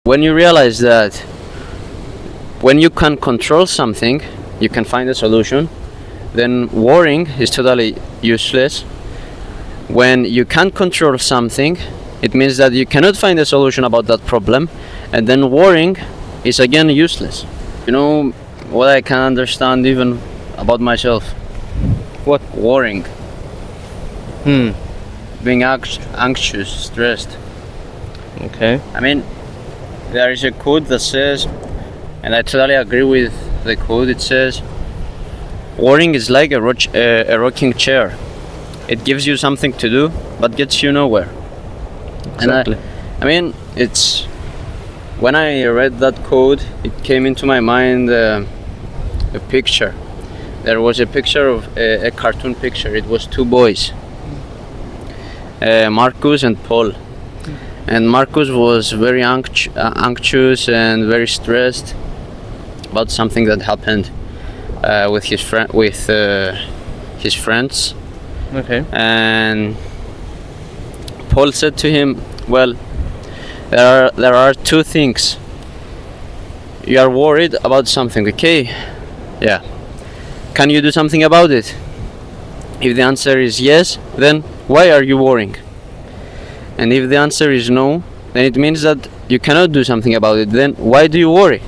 When you realize that when you can control something, you can find a solution, then worrying is totally useless. When you can't control something, it means that you cannot find a solution about that problem, and then worrying is again useless. You know what I can understand even about myself? What? Worrying. Hmm. Being anxious, stressed. Okay. I mean, there is a quote that says, and I totally agree with the quote, it says, worrying is like a rocking chair. It gives you something to do, but gets you nowhere. Exactly. And I mean, it's when I read that quote, it came into my mind a picture. There was a picture of a cartoon picture. It was two boys, Marcus and Paul. And Marcus was very anxious and very stressed about something that happened with his friends. Okay. And Paul said to him, well, there are two things. You are worried about something, okay? Yeah. Can you do something about it? If the answer is yes, then why are you worrying? And if the answer is no, then it means that you cannot do something about it. Then why do you worry?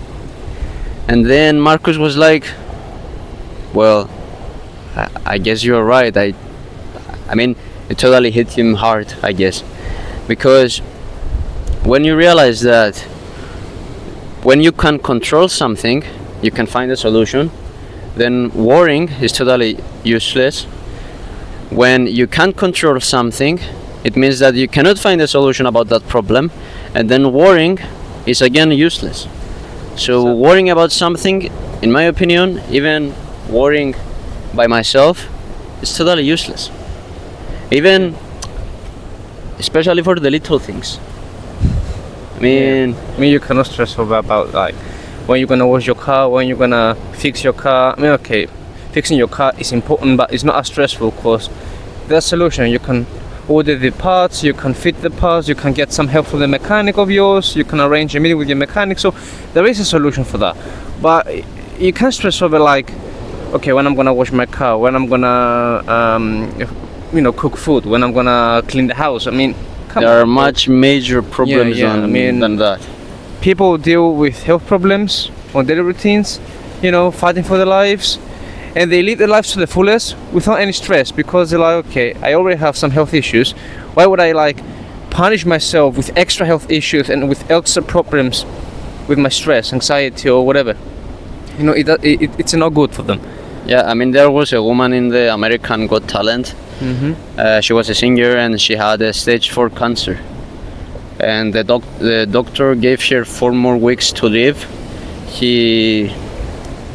And then Marcus was like, well, I guess you're right. I mean, it totally hit him hard, I guess. Because when you realize that when you can control something, you can find a solution, then worrying is totally useless. When you can't control something, it means that you cannot find a solution about that problem, and then worrying is again useless. So worrying about something, in my opinion, even worrying by myself, is totally useless. Even, especially for the little things. I mean, you cannot stress over about like when you're gonna wash your car, when you're gonna fix your car. I mean, okay, fixing your car is important, but it's not as stressful because there's a solution. You can order the parts, you can fit the parts, you can get some help from the mechanic of yours, you can arrange a meeting with your mechanic. So there is a solution for that. But you can't stress over like, okay, when I'm gonna wash my car, when I'm gonna cook food, when I'm gonna clean the house. I mean, there are much major problems than that. People deal with health problems on daily routines, fighting for their lives, and they live their lives to the fullest without any stress because they're like, okay, I already have some health issues. Why would I like punish myself with extra health issues and with extra problems with my stress, anxiety, or whatever? It's not good for them. Yeah, I mean, there was a woman in the American Got Talent. Mm-hmm. She was a singer and she had a stage 4 cancer. And the doctor gave her 4 more weeks to live.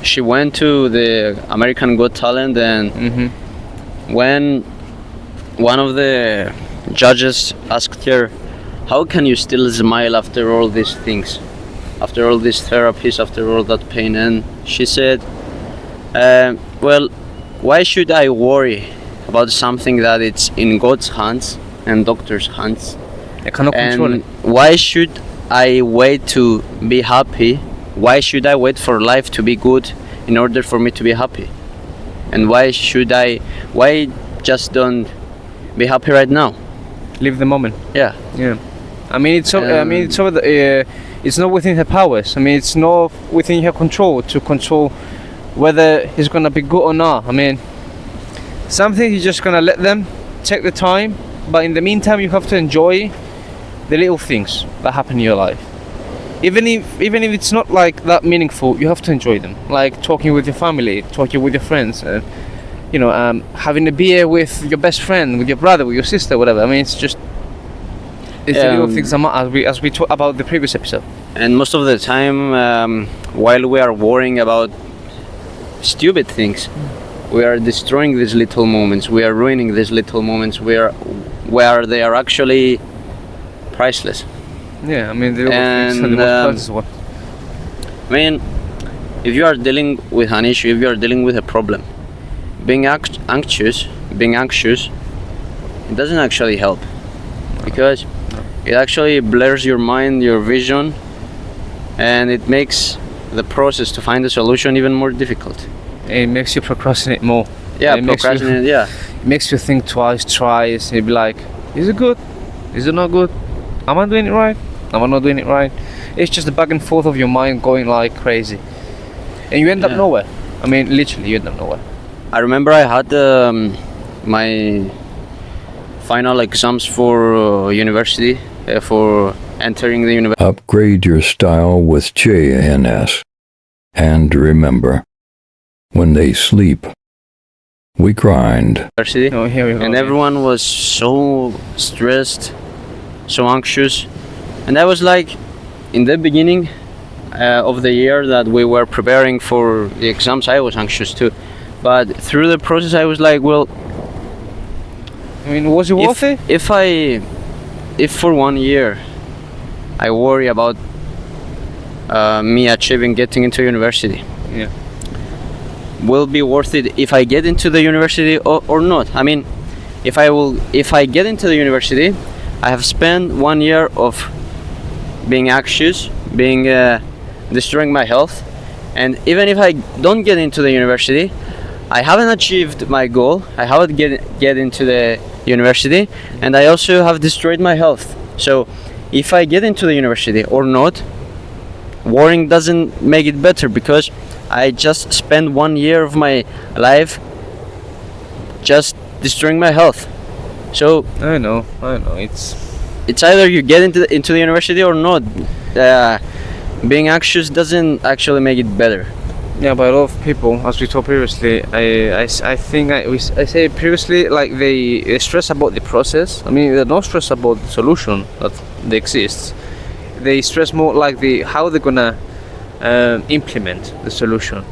She went to the American Got Talent, and when one of the judges asked her, how can you still smile after all these things, after all these therapies, after all that pain? And she said, well, why should I worry about something that it's in God's hands and doctor's hands? I cannot control it. Why should I wait to be happy? Why should I wait for life to be good in order for me to be happy? And why just don't be happy right now? Live the moment. Yeah. I mean, it's not within her powers. I mean, it's not within her control to control whether it's gonna be good or not. I mean, something you're just gonna let them take the time, but in the meantime, you have to enjoy the little things that happen in your life. Even if it's not like that meaningful, you have to enjoy them. Like talking with your family, talking with your friends, having a beer with your best friend, with your brother, with your sister, whatever. I mean, it's the little things that matter, as we talked about the previous episode. And most of the time, while we are worrying about stupid things, we are destroying these little moments. We are ruining these little moments where they are actually priceless. Yeah, I mean, the things are the most priceless one. I mean, if you are dealing with an issue, if you are dealing with a problem, being anxious, it doesn't actually help, because it actually blurs your mind, your vision, and it makes the process to find a solution even more difficult. It makes you procrastinate more. Yeah, It makes you- procrastinate. Yeah, It makes you think twice, thrice. You'd be like, is it good? Is it not good? Am I doing it right? Am I not doing it right? It's just the back and forth of your mind going like crazy, and you end up Yeah. nowhere. I mean, literally, you end up nowhere. I remember I had my final exams for university for entering the Upgrade your style with JnS. And remember, when they sleep, we grind. university. Oh, here we go. And everyone was so stressed, so anxious, and I was like, in the beginning of the year that we were preparing for the exams, I was anxious too, but through the process I was like, well, I mean, was it worth it? if for 1 year I worry about me achieving getting into university, Yeah. will be worth it if I get into the university or not. I mean, if I get into the university, I have spent 1 year of being anxious, being destroying my health, and even if I don't get into the university, I haven't achieved my goal. I haven't get into the university, and I also have destroyed my health. So if I get into the university or not, worrying doesn't make it better, because I just spent 1 year of my life just destroying my health. So I know. it's either you get into the university or not. Being anxious doesn't actually make it better. Yeah, but a lot of people, as we talked previously, I say previously, like they stress about the process. I mean, they're not stressed about the solution that exists. They stress more like how they're gonna implement the solution,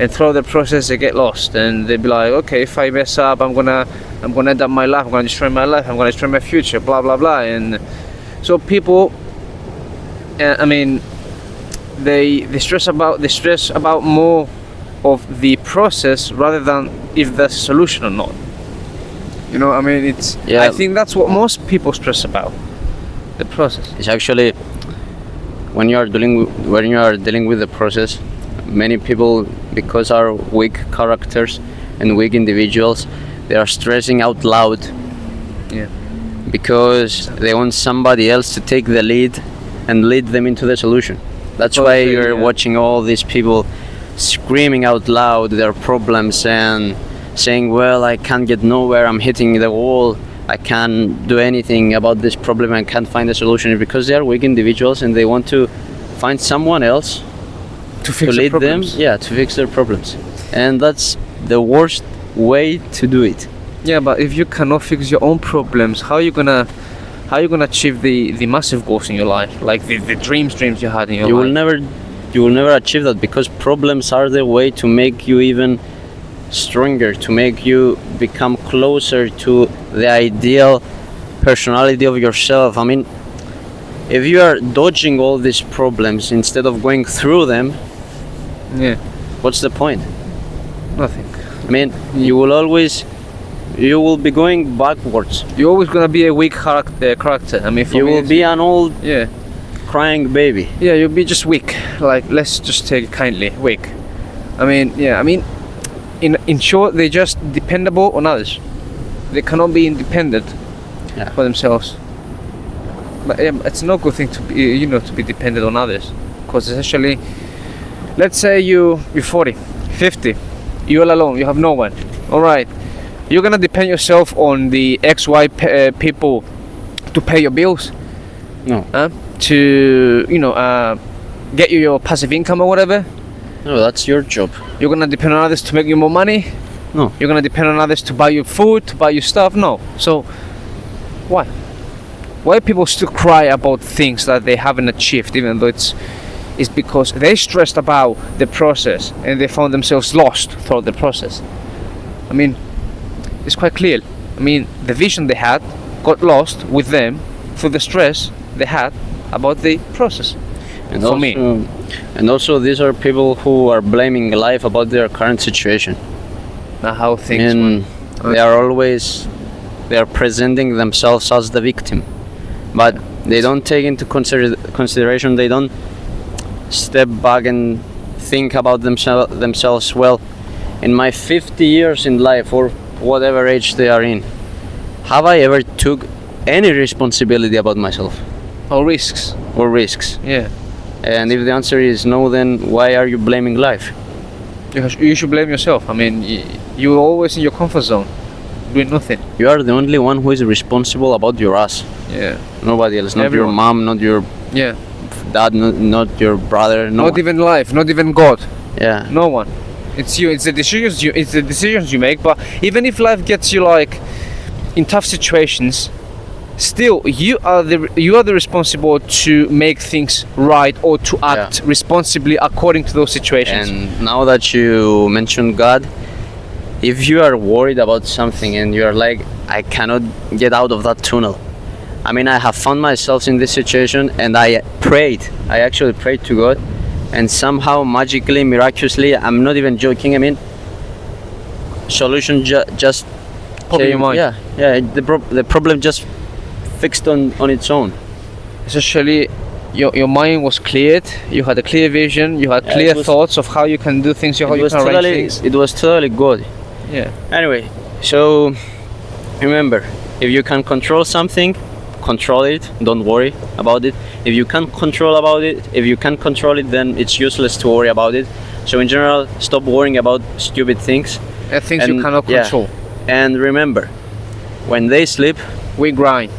and throughout the process they get lost, and they be like, okay, if I mess up, I'm gonna end up my life. I'm gonna destroy my life. I'm gonna destroy my future. Blah blah blah. And so people, I mean, they stress about more of the process rather than if there's a solution or not. You know, I mean, Yeah. I think that's what most people stress about, the process. It's actually when you are dealing with the process, many people, because are weak characters and weak individuals, they are stressing out loud. Yeah. Because they want somebody else to take the lead and lead them into the solution. That's why Totally, you're yeah. watching all these people screaming out loud their problems and saying, well, I can't get nowhere, I'm hitting the wall, I can't do anything about this problem, I can't find a solution, because they are weak individuals and they want to find someone else To to fix the lead them, problems. to fix their problems. And that's the worst way to do it. Yeah, but if you cannot fix your own problems, how are you gonna achieve the massive goals in your life, like the dreams you had in your You life? will never achieve that, because problems are the way to make you even stronger, to make you become closer to the ideal personality of yourself. I mean, if you are dodging all these problems instead of going through them, Yeah, what's the point? nothing. I mean, you will be going backwards. You're always gonna be a weak character. I mean, for You me, will it's- be an old Yeah, crying baby. yeah, you'll be just weak. Like, let's just take it kindly, weak. I mean, yeah, I mean, in short, they're just dependable on others. They cannot be independent Yeah. for themselves. But it's not a good thing to be, to be dependent on others, because essentially, let's say you're 40, 50, you're all alone, you have no one. All right, you're gonna depend yourself on the XY people to pay your bills, No, to get you your passive income or whatever. no, that's your job. You're gonna depend on others to make you more money. No. You're gonna depend on others to buy you food, to buy you stuff. No. So why? Why people still cry about things that they haven't achieved, even though it's because they stressed about the process and they found themselves lost throughout the process. I mean, it's quite clear. I mean, the vision they had got lost with them through the stress they had about the process. And For also, me. and also, these are people who are blaming life about their current situation. Now, how things And went. they are presenting themselves as the victim, but they don't take into consideration, they don't step back and think about themselves. Well, in my 50 years in life, or whatever age they are in, have I ever took any responsibility about myself Or risks. or risks? Yeah. And if the answer is no, then why are you blaming life? You should blame yourself. I mean, you're always in your comfort zone, doing nothing. You are the only one who is responsible about your ass. Yeah. Nobody else. Not Everyone. your mom, not your Yeah. dad, not your brother. No Not one. even life, not even God. Yeah. No one. It's you. It's the decisions you. It's the decisions you make. But even if life gets you like in tough situations, still you are the responsible to make things right or to act responsibly according to those situations. And now that you mentioned God, if you are worried about something and you are like, I cannot get out of that tunnel. I mean, I have found myself in this situation, and I actually prayed to God, and somehow, magically, miraculously, I'm not even joking, I mean, solution just Pop in your came. mind. Yeah, the problem just fixed on its own. Essentially, your mind was cleared. You had a clear vision. You had Yeah, clear it was- thoughts of how you can do things. How It you was can arrange totally, things. it was totally good. Yeah. Anyway, so remember, if you can control something, control it. Don't worry about it. If you can't control it, then it's useless to worry about it. So in general, stop worrying about stupid things. Things you And- cannot yeah. control. And remember, when they sleep, We grind.